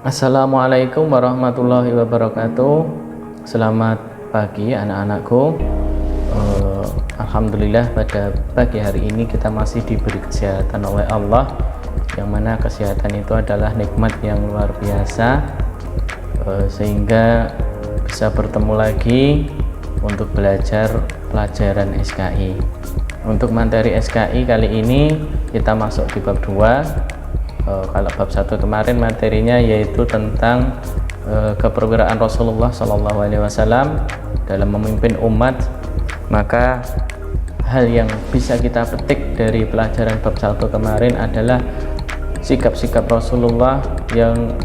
Assalamualaikum warahmatullahi wabarakatuh. Selamat pagi anak-anakku. Alhamdulillah pada pagi hari ini kita masih diberi kesehatan oleh Allah, yang mana kesehatan itu adalah nikmat yang luar biasa, sehingga bisa bertemu lagi untuk belajar pelajaran SKI. Untuk materi SKI kali ini kita masuk di bab 2. Kalau bab 1 kemarin materinya yaitu tentang keperwiraan Rasulullah SAW dalam memimpin umat. Maka hal yang bisa kita petik dari pelajaran bab 1 kemarin adalah sikap-sikap Rasulullah yang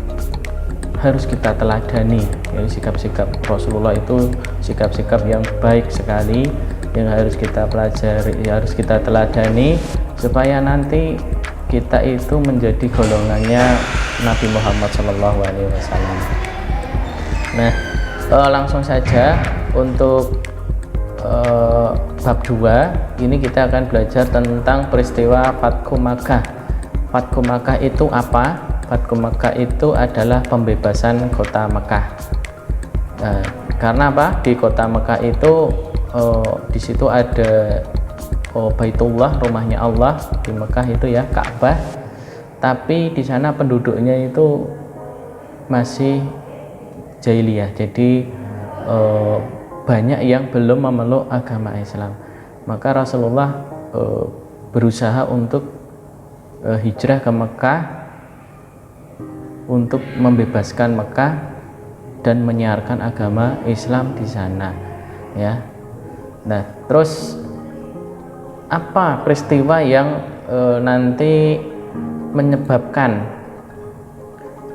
harus kita teladani. Jadi sikap-sikap Rasulullah itu sikap-sikap yang baik sekali, yang harus kita pelajari, harus kita teladani, supaya nanti kita itu menjadi golongannya Nabi Muhammad SAW. Nah, langsung saja untuk bab 2 ini kita akan belajar tentang peristiwa Fathu Makkah. Fathu Makkah itu apa? Fathu Makkah itu adalah pembebasan kota Mekah. Karena apa? Di kota Mekah itu di situ ada Baitullah, rumahnya Allah di Mekah itu ya, Ka'bah. Tapi di sana penduduknya itu masih jahiliyah. Jadi banyak yang belum memeluk agama Islam. Maka Rasulullah berusaha untuk hijrah ke Mekah untuk membebaskan Mekah dan menyiarkan agama Islam di sana, ya. Nah, terus apa peristiwa yang nanti menyebabkan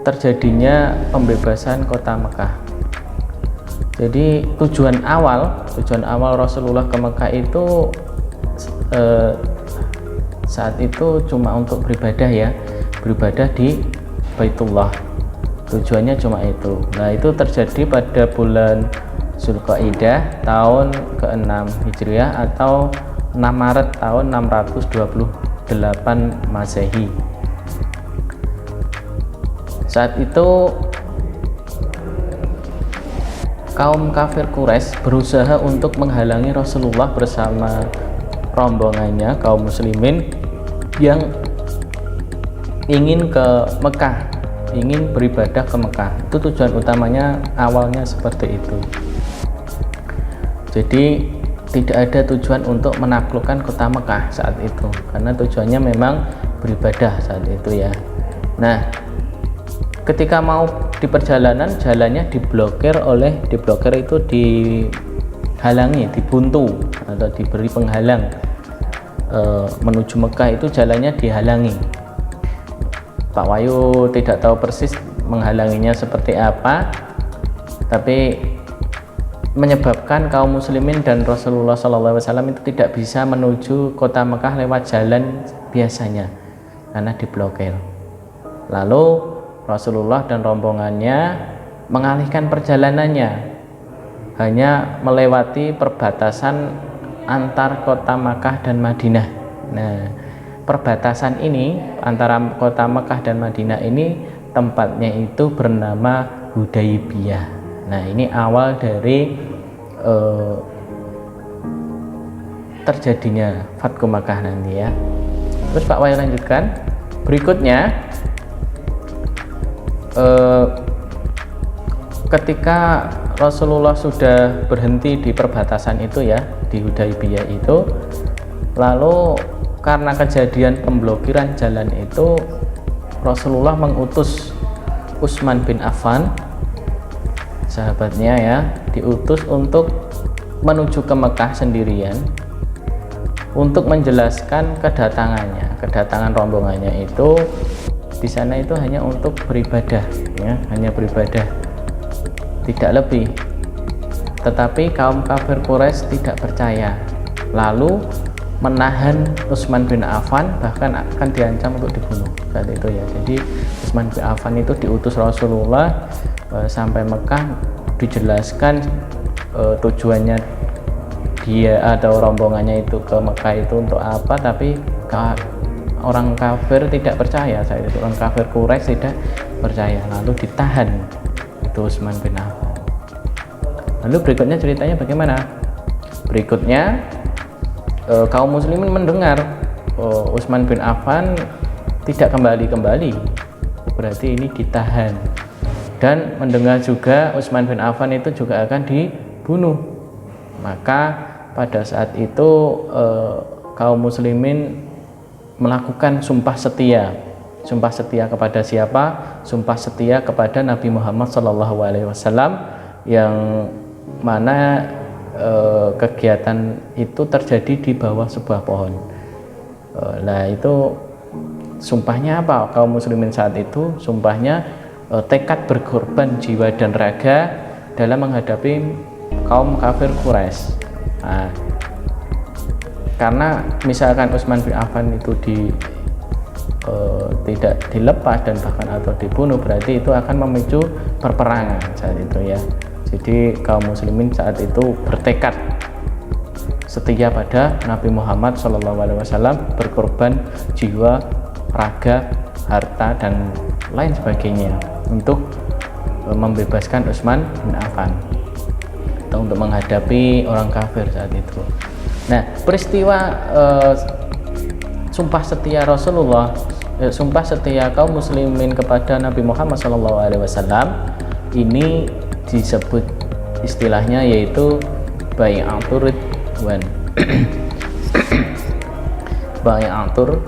terjadinya pembebasan kota Mekah? Jadi tujuan awal Rasulullah ke Mekah itu saat itu cuma untuk beribadah, ya, beribadah di Baitullah. Tujuannya cuma itu. Nah, itu terjadi pada bulan Zulqaidah tahun ke-6 Hijriah atau 6 Maret tahun 628 Masehi. Saat itu kaum kafir Quraisy berusaha untuk menghalangi Rasulullah bersama rombongannya kaum muslimin yang ingin ke Mekah, ingin beribadah ke Mekah. Itu tujuan utamanya, awalnya seperti itu. Jadi tidak ada tujuan untuk menaklukkan kota Mekah saat itu, karena tujuannya memang beribadah saat itu, ya. Nah, ketika mau di perjalanan, jalannya diblokir itu dihalangi, dibuntu atau diberi penghalang. Menuju Mekah itu jalannya dihalangi. Pak Wahyu tidak tahu persis menghalanginya seperti apa, tapi menyebabkan kaum muslimin dan Rasulullah SAW itu tidak bisa menuju kota Mekah lewat jalan biasanya karena diblokir. Lalu Rasulullah dan rombongannya mengalihkan perjalanannya, hanya melewati perbatasan antar kota Mekah dan Madinah. Nah, perbatasan ini antara kota Mekah dan Madinah ini tempatnya itu bernama Hudaybiyah. Nah, ini awal dari terjadinya Fathu Makkah nanti, ya. Terus Pak Wahyu lanjutkan. Berikutnya ketika Rasulullah sudah berhenti di perbatasan itu, ya, di Hudaybiyah itu, lalu karena kejadian pemblokiran jalan itu, Rasulullah mengutus Utsman bin Affan, sahabatnya, ya, diutus untuk menuju ke Mekah sendirian untuk menjelaskan kedatangan rombongannya itu di sana itu hanya untuk beribadah, ya, hanya beribadah, tidak lebih. Tetapi kaum kafir Quraisy tidak percaya, lalu menahan Utsman bin Affan, bahkan akan diancam untuk dibunuh saat itu, ya. Jadi Utsman bin Affan itu diutus Rasulullah sampai Mekah, dijelaskan tujuannya dia atau rombongannya itu ke Mekah itu untuk apa, tapi orang kafir tidak percaya saat itu, orang kafir Quraisy percaya, lalu ditahan itu Utsman bin Affan. Lalu berikutnya ceritanya bagaimana? Berikutnya kaum muslimin mendengar Utsman bin Affan tidak kembali, berarti ini ditahan, dan mendengar juga Utsman bin Affan itu juga akan dibunuh. Maka pada saat itu kaum muslimin melakukan sumpah setia. Sumpah setia kepada siapa? Sumpah setia kepada Nabi Muhammad SAW, yang mana kegiatan itu terjadi di bawah sebuah pohon. Nah itu sumpahnya apa? Kaum muslimin saat itu sumpahnya tekad berkorban jiwa dan raga dalam menghadapi kaum kafir Quraisy. Nah, karena misalkan Utsman bin Affan itu tidak dilepas dan bahkan atau dibunuh, berarti itu akan memicu perperangan saat itu ya. Jadi kaum muslimin saat itu bertekad setia pada Nabi Muhammad SAW, berkorban jiwa, raga, harta dan lain sebagainya untuk membebaskan Utsman bin Affan atau untuk menghadapi orang kafir saat itu. Nah, peristiwa sumpah setia Rasulullah, sumpah setia kaum muslimin kepada Nabi Muhammad SAW ini disebut istilahnya yaitu bai'atur ridwan. bai'atur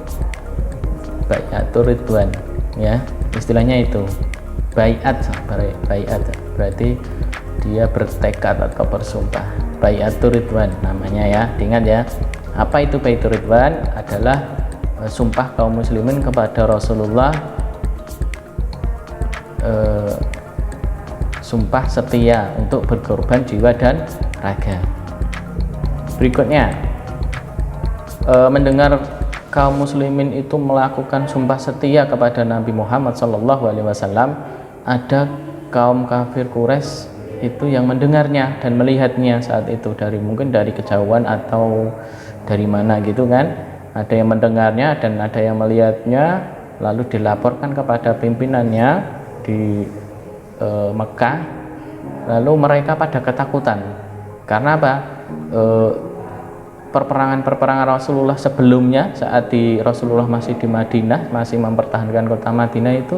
ridwan ya, istilahnya itu bai'at berarti dia bertekad atau bersumpah. Bai'atur ridwan namanya ya, diingat ya. Apa itu bai'atur ridwan? Adalah sumpah kaum muslimin kepada Rasulullah, sumpah setia untuk berkorban jiwa dan raga. Berikutnya mendengar kaum muslimin itu melakukan sumpah setia kepada Nabi Muhammad SAW, ada kaum kafir Quraisy itu yang mendengarnya dan melihatnya saat itu, mungkin dari kejauhan atau dari mana gitu kan. Ada yang mendengarnya dan ada yang melihatnya, lalu dilaporkan kepada pimpinannya di Mekah. Lalu mereka pada ketakutan karena apa? Perperangan Rasulullah sebelumnya, saat Rasulullah masih di Madinah, masih mempertahankan kota Madinah, itu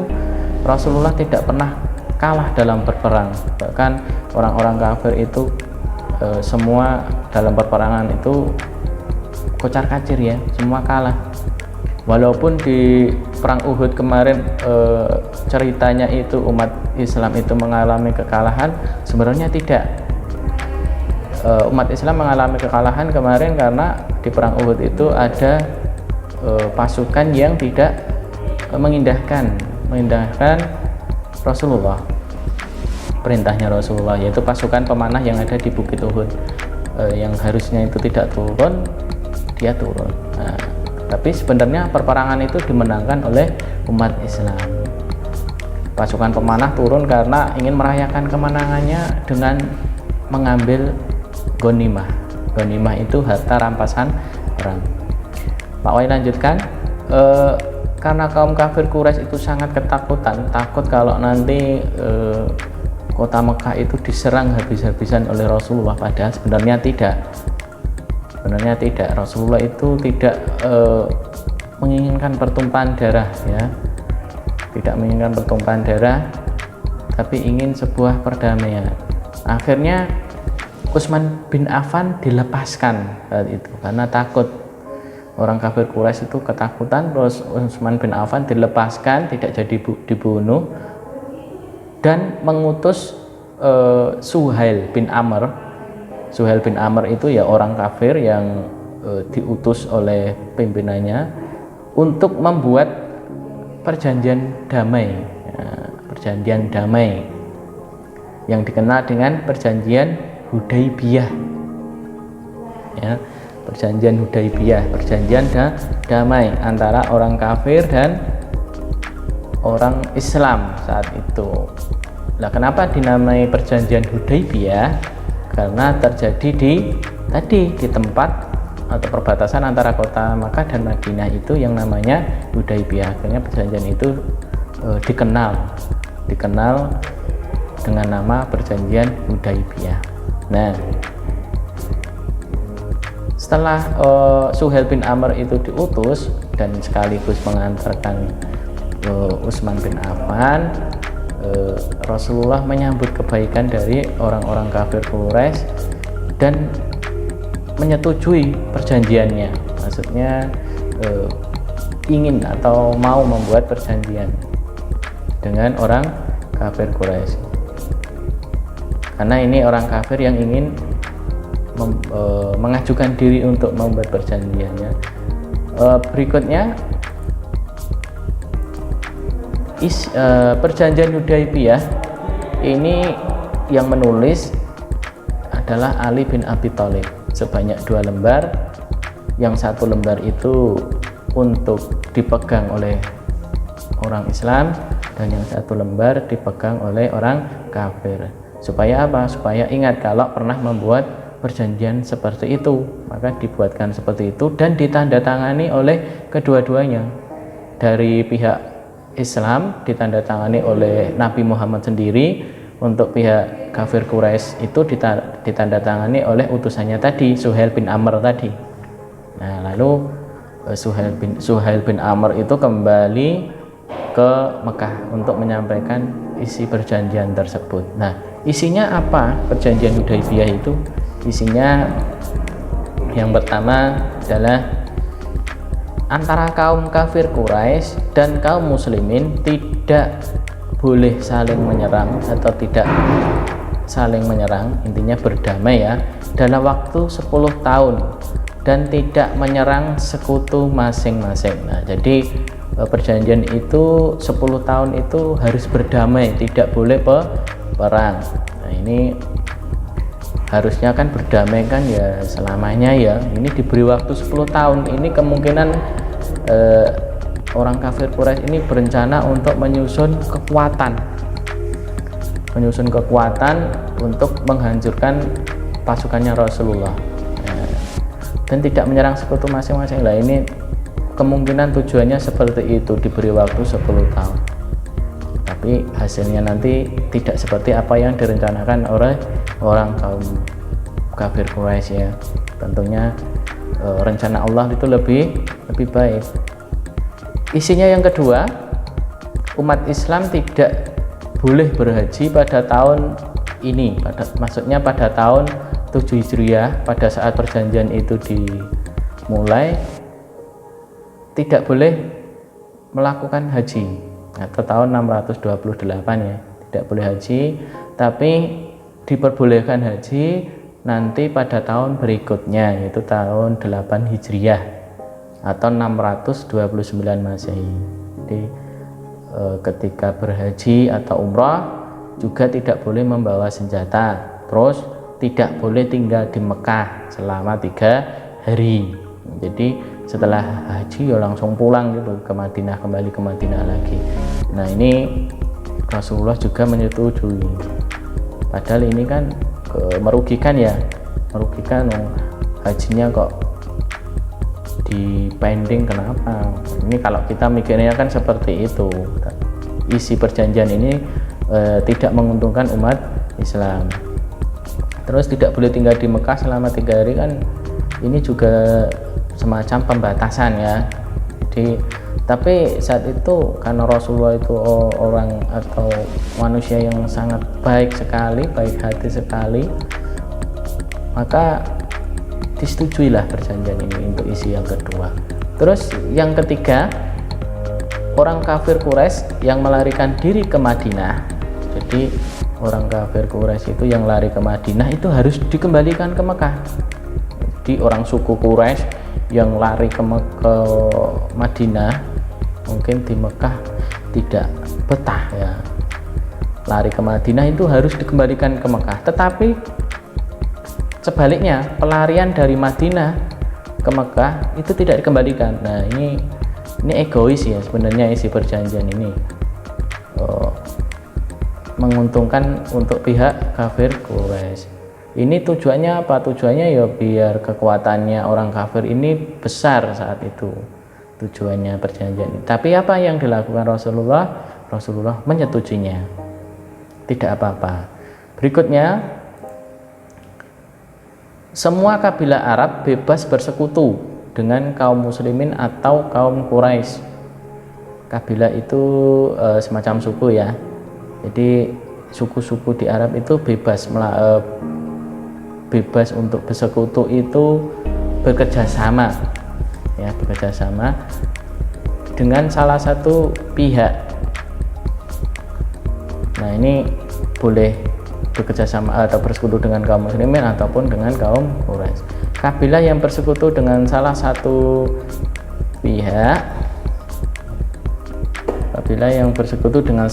Rasulullah tidak pernah kalah dalam berperang. Bahkan orang-orang kafir itu semua dalam peperangan itu kocar kacir ya, semua kalah. Walaupun di perang Uhud kemarin ceritanya itu umat Islam itu mengalami kekalahan, sebenarnya tidak. Umat Islam mengalami kekalahan kemarin karena di perang Uhud itu ada pasukan yang tidak mengindahkan Rasulullah, perintahnya Rasulullah, yaitu pasukan pemanah yang ada di Bukit Uhud, yang harusnya itu tidak turun, dia turun. Nah, tapi sebenarnya perperangan itu dimenangkan oleh umat Islam. Pasukan pemanah turun karena ingin merayakan kemenangannya dengan mengambil ghanimah. Ghanimah itu harta rampasan perang. Pak Wai lanjutkan. Karena kaum kafir Quraisy itu sangat ketakutan, takut kalau nanti kota Mekah itu diserang habis-habisan oleh Rasulullah. Padahal sebenarnya tidak. Rasulullah itu tidak menginginkan pertumpahan darah ya, tidak menginginkan pertumpahan darah, tapi ingin sebuah perdamaian. Akhirnya Utsman bin Affan dilepaskan saat itu karena takut. Orang kafir Quraisy itu ketakutan, terus Utsman bin Affan dilepaskan, tidak jadi dibunuh, dan mengutus Suhail bin Amr. Suhail bin Amr itu ya orang kafir yang diutus oleh pimpinannya untuk membuat perjanjian damai, perjanjian damai yang dikenal dengan perjanjian Hudaybiyah ya. Perjanjian Hudaybiyah, perjanjian damai antara orang kafir dan orang Islam saat itu. Nah, kenapa dinamai perjanjian Hudaybiyah? Karena terjadi di tempat atau perbatasan antara kota Makkah dan Madinah itu yang namanya Hudaybiyah. Akhirnya perjanjian itu dikenal dengan nama perjanjian Hudaibiyah. Nah, setelah Suhail bin Amr itu diutus dan sekaligus mengantarkan Utsman bin Affan, Rasulullah menyambut kebaikan dari orang-orang kafir Quraisy dan menyetujui perjanjiannya. Maksudnya ingin atau mau membuat perjanjian dengan orang kafir Quraisy, karena ini orang kafir yang ingin mengajukan diri untuk membuat perjanjiannya. Berikutnya perjanjian Hudaibiyah ini yang menulis adalah Ali bin Abi Thalib sebanyak 2 lembar. Yang 1 lembar itu untuk dipegang oleh orang Islam dan yang 1 lembar dipegang oleh orang kafir. Supaya apa? Supaya ingat kalau pernah membuat perjanjian seperti itu, maka dibuatkan seperti itu dan ditandatangani oleh kedua-duanya. Dari pihak Islam ditandatangani oleh Nabi Muhammad sendiri, untuk pihak kafir Quraisy itu ditandatangani oleh utusannya tadi, Suhail bin Amr tadi. Nah, lalu Suhail bin Amr itu kembali ke Mekah untuk menyampaikan isi perjanjian tersebut. Nah, isinya apa perjanjian Hudaibiyah itu? Isinya yang pertama adalah antara kaum kafir Quraisy dan kaum muslimin tidak boleh saling menyerang atau tidak saling menyerang, intinya berdamai ya, dalam waktu 10 tahun dan tidak menyerang sekutu masing-masing. Nah, jadi perjanjian itu 10 tahun itu harus berdamai, tidak boleh perang. Nah, ini harusnya kan berdamai kan ya selamanya ya. Ini diberi waktu 10 tahun. Ini kemungkinan orang kafir Quraisy ini berencana untuk menyusun kekuatan untuk menghancurkan pasukannya Rasulullah, dan tidak menyerang sekutu masing-masing. Lah, ini kemungkinan tujuannya seperti itu, diberi waktu 10 tahun. Tapi hasilnya nanti tidak seperti apa yang direncanakan oleh orang kaum kafir Quraisy ya. Tentunya rencana Allah itu lebih baik. Isinya yang kedua, umat Islam tidak boleh berhaji pada tahun ini, maksudnya pada tahun 7 Hijriah, pada saat perjanjian itu dimulai, tidak boleh melakukan haji, atau tahun 628 ya, tidak boleh haji, tapi diperbolehkan haji nanti pada tahun berikutnya, yaitu tahun 8 Hijriah atau 629 Masehi. Jadi ketika berhaji atau umrah juga tidak boleh membawa senjata, terus tidak boleh tinggal di Mekah selama 3 hari. Jadi setelah haji ya langsung pulang gitu ke Madinah, kembali ke Madinah lagi. Nah, ini Rasulullah juga menyetujui, padahal ini kan merugikan ya, hajinya kok dipending. Kenapa? Ini kalau kita mikirnya kan seperti itu, isi perjanjian ini tidak menguntungkan umat Islam. Terus tidak boleh tinggal di Mekah selama 3 hari kan, ini juga semacam pembatasan ya. Jadi, tapi saat itu karena Rasulullah itu orang atau manusia yang sangat baik sekali, baik hati sekali, maka disetujuilah perjanjian ini untuk isi yang kedua. Terus yang ketiga, orang kafir Quraisy yang melarikan diri ke Madinah. Jadi orang kafir Quraisy itu yang lari ke Madinah itu harus dikembalikan ke Mekah. Jadi orang suku Quraisy yang lari ke Madinah, mungkin di Mekah tidak betah ya, lari ke Madinah itu harus dikembalikan ke Mekah. Tetapi sebaliknya, pelarian dari Madinah ke Mekah itu tidak dikembalikan. Nah, ini egois ya sebenarnya isi perjanjian ini. Menguntungkan untuk pihak kafir Quraisy. Ini tujuannya apa? Tujuannya ya biar kekuatannya orang kafir ini besar saat itu. Tujuannya perjanjian ini. Tapi apa yang dilakukan Rasulullah? Rasulullah menyetujuinya, tidak apa-apa. Berikutnya, semua kabilah Arab bebas bersekutu dengan kaum muslimin atau kaum Quraisy. Kabilah itu semacam suku ya, jadi suku-suku di Arab itu bebas untuk bersekutu, itu bekerja sama ya, bekerja sama dengan salah satu pihak. Nah, ini boleh bekerja sama atau bersekutu dengan kaum muslimin ataupun dengan kaum Quraisy. Kabilah yang bersekutu dengan salah satu pihak, bersekutu dengan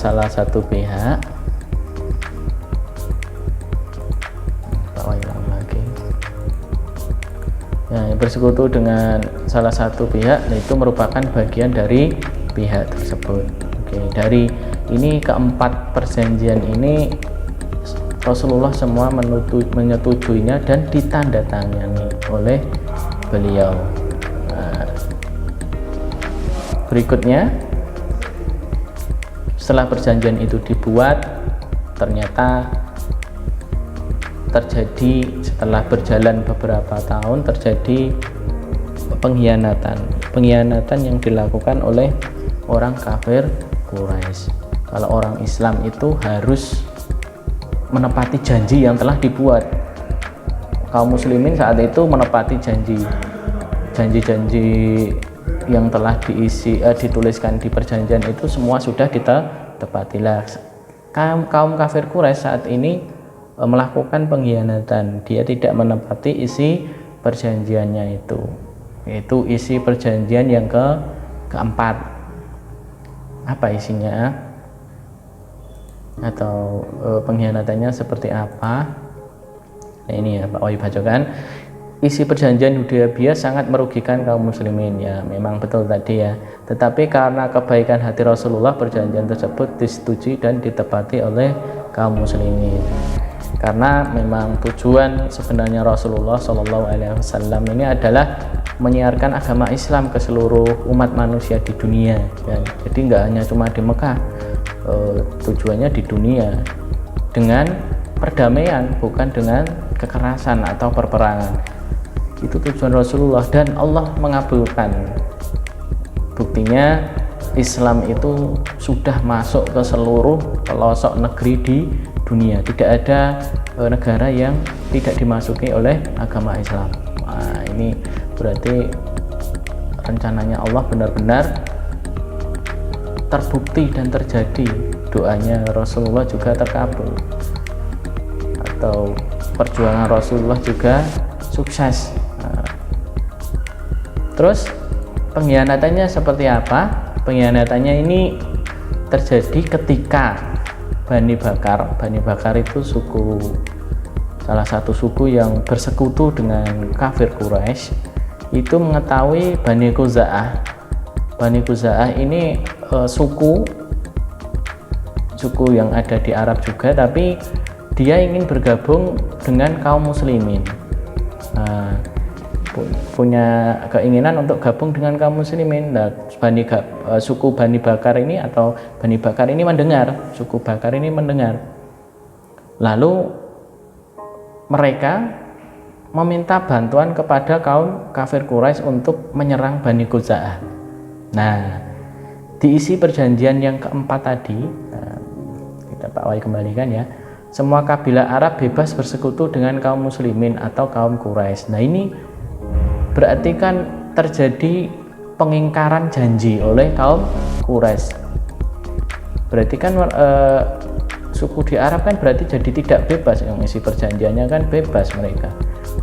salah satu pihak, itu merupakan bagian dari pihak tersebut. Oke, dari ini keempat perjanjian ini Rasulullah semua menyetujuinya dan ditandatangani oleh beliau. Nah, berikutnya, setelah perjanjian itu dibuat, ternyata terjadi, setelah berjalan beberapa tahun, terjadi pengkhianatan yang dilakukan oleh orang kafir Quraisy. Kalau orang Islam itu harus menepati janji yang telah dibuat. Kaum muslimin saat itu menepati janji-janji yang telah dituliskan di perjanjian itu semua sudah ditepatilah. Kaum kafir Quraisy saat ini melakukan pengkhianatan, dia tidak menepati isi perjanjiannya itu, yaitu isi perjanjian yang keempat. Apa isinya atau pengkhianatannya seperti apa? Nah, ini ya Pak Wahyu bacakan. Isi perjanjian Hudaybiyah sangat merugikan kaum muslimin, ya memang betul tadi ya, tetapi karena kebaikan hati Rasulullah, perjanjian tersebut disetujui dan ditepati oleh kaum muslimin. Karena memang tujuan sebenarnya Rasulullah SAW ini adalah menyiarkan agama Islam ke seluruh umat manusia di dunia ya. Jadi nggak hanya cuma di Mekah, tujuannya di dunia dengan perdamaian, bukan dengan kekerasan atau perperangan. Itu tujuan Rasulullah dan Allah mengabulkan. Buktinya Islam itu sudah masuk ke seluruh pelosok negeri di dunia. Tidak ada negara yang tidak dimasuki oleh agama Islam. Nah, ini berarti rencananya Allah benar-benar terbukti dan terjadi. Doanya Rasulullah juga terkabul, atau perjuangan Rasulullah juga sukses. Nah, terus pengkhianatannya seperti apa? Pengkhianatannya ini terjadi ketika Bani Bakar itu salah satu suku yang bersekutu dengan kafir Quraisy, itu mengetahui Bani Khuza'ah. Bani Khuza'ah ini suku yang ada di Arab juga, tapi dia ingin bergabung dengan kaum muslimin. Punya keinginan untuk gabung dengan kaum muslimin. Nah, suku Bani Bakar ini atau Bani Bakar ini mendengar, suku Bakar ini mendengar. Lalu mereka meminta bantuan kepada kaum kafir Quraisy untuk menyerang Bani Khuza'ah. Nah, diisi perjanjian yang keempat tadi, kita Pak Wahyu kembalikan ya. Semua kabilah Arab bebas bersekutu dengan kaum muslimin atau kaum Quraisy. Nah, ini berarti kan terjadi pengingkaran janji oleh kaum Quraisy. Berarti kan suku di Arab kan berarti jadi tidak bebas, yang isi perjanjiannya kan bebas, mereka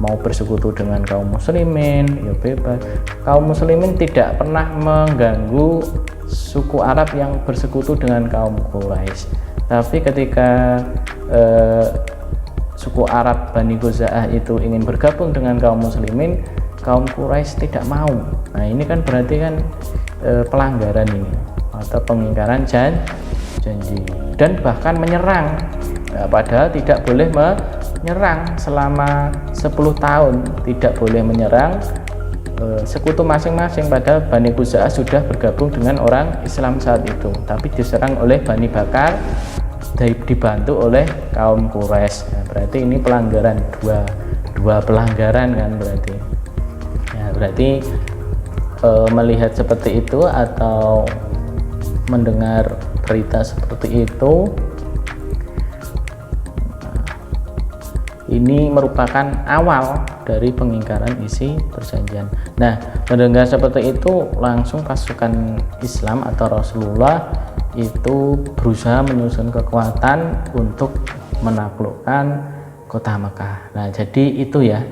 mau bersekutu dengan kaum muslimin ya bebas. Kaum muslimin tidak pernah mengganggu suku Arab yang bersekutu dengan kaum Quraisy. Tapi ketika suku Arab Bani Khuza'ah itu ingin bergabung dengan kaum muslimin, kaum Quraisy tidak mau. Nah, ini kan berarti kan pelanggaran ini atau pengingkaran janji dan bahkan menyerang. Padahal tidak boleh menyerang selama 10 tahun, tidak boleh menyerang sekutu masing-masing. Padahal Bani Khuza'ah sudah bergabung dengan orang Islam saat itu, tapi diserang oleh Bani Bakar, dibantu oleh kaum Quraisy. Nah, berarti ini pelanggaran, dua pelanggaran kan berarti. Ya, berarti melihat seperti itu atau mendengar berita seperti itu, ini merupakan awal dari pengingkaran isi perjanjian. Nah, mendengar seperti itu langsung pasukan Islam atau Rasulullah itu berusaha menyusun kekuatan untuk menaklukkan kota Mekah. Nah, jadi itu ya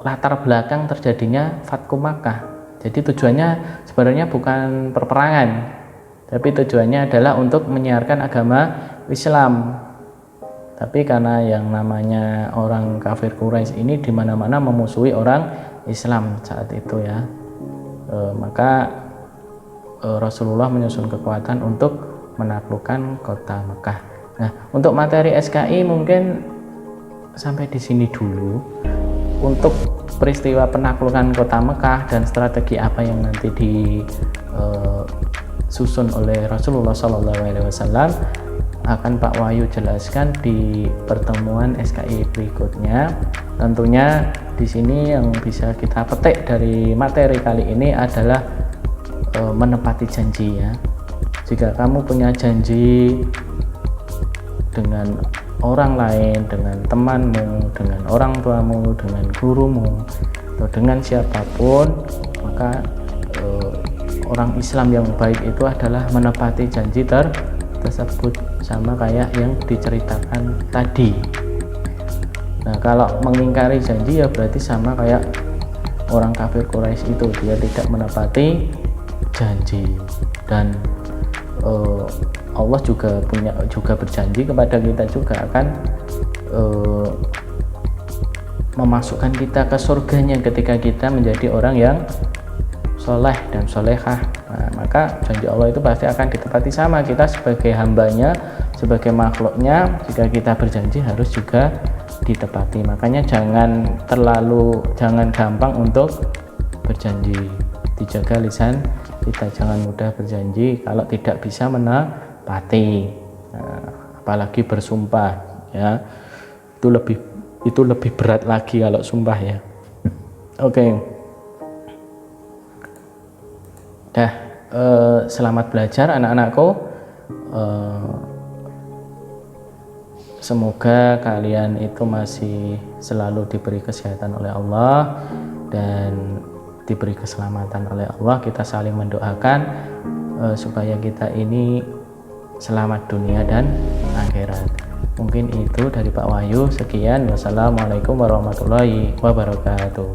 latar belakang terjadinya Fatku Makkah. Jadi tujuannya sebenarnya bukan perperangan, tapi tujuannya adalah untuk menyiarkan agama Islam. Tapi karena yang namanya orang kafir Quraisy ini dimana-mana memusuhi orang Islam saat itu ya, maka Rasulullah menyusun kekuatan untuk menaklukkan kota Mekah. Nah, untuk materi SKI mungkin sampai di sini dulu. Untuk peristiwa penaklukan kota Mekah dan strategi apa yang nanti disusun oleh Rasulullah SAW akan Pak Wahyu jelaskan di pertemuan SKI berikutnya. Tentunya di sini yang bisa kita petik dari materi kali ini adalah menepati janji ya. Jika kamu punya janji dengan orang lain, dengan temanmu, dengan orang tuamu, dengan gurumu, atau dengan siapapun, maka orang Islam yang baik itu adalah menepati janji tersebut, sama kayak yang diceritakan tadi. Nah, kalau mengingkari janji ya berarti sama kayak orang kafir Quraisy itu, dia tidak menepati janji. Dan Allah juga berjanji kepada kita juga akan memasukkan kita ke surganya ketika kita menjadi orang yang soleh dan solehah. Nah, maka janji Allah itu pasti akan ditepati. Sama kita sebagai hambanya, sebagai makhluknya, jika kita berjanji harus juga ditepati. Makanya jangan gampang untuk berjanji. Dijaga lisan kita, jangan mudah berjanji kalau tidak bisa menepati. Nah, apalagi bersumpah ya, itu lebih berat lagi kalau sumpah ya. Oke. Selamat belajar anak-anakku. Semoga kalian itu masih selalu diberi kesehatan oleh Allah dan diberi keselamatan oleh Allah. Kita saling mendoakan supaya kita ini selamat dunia dan akhirat. Mungkin itu dari Pak Wahyu. Sekian, wassalamualaikum warahmatullahi wabarakatuh.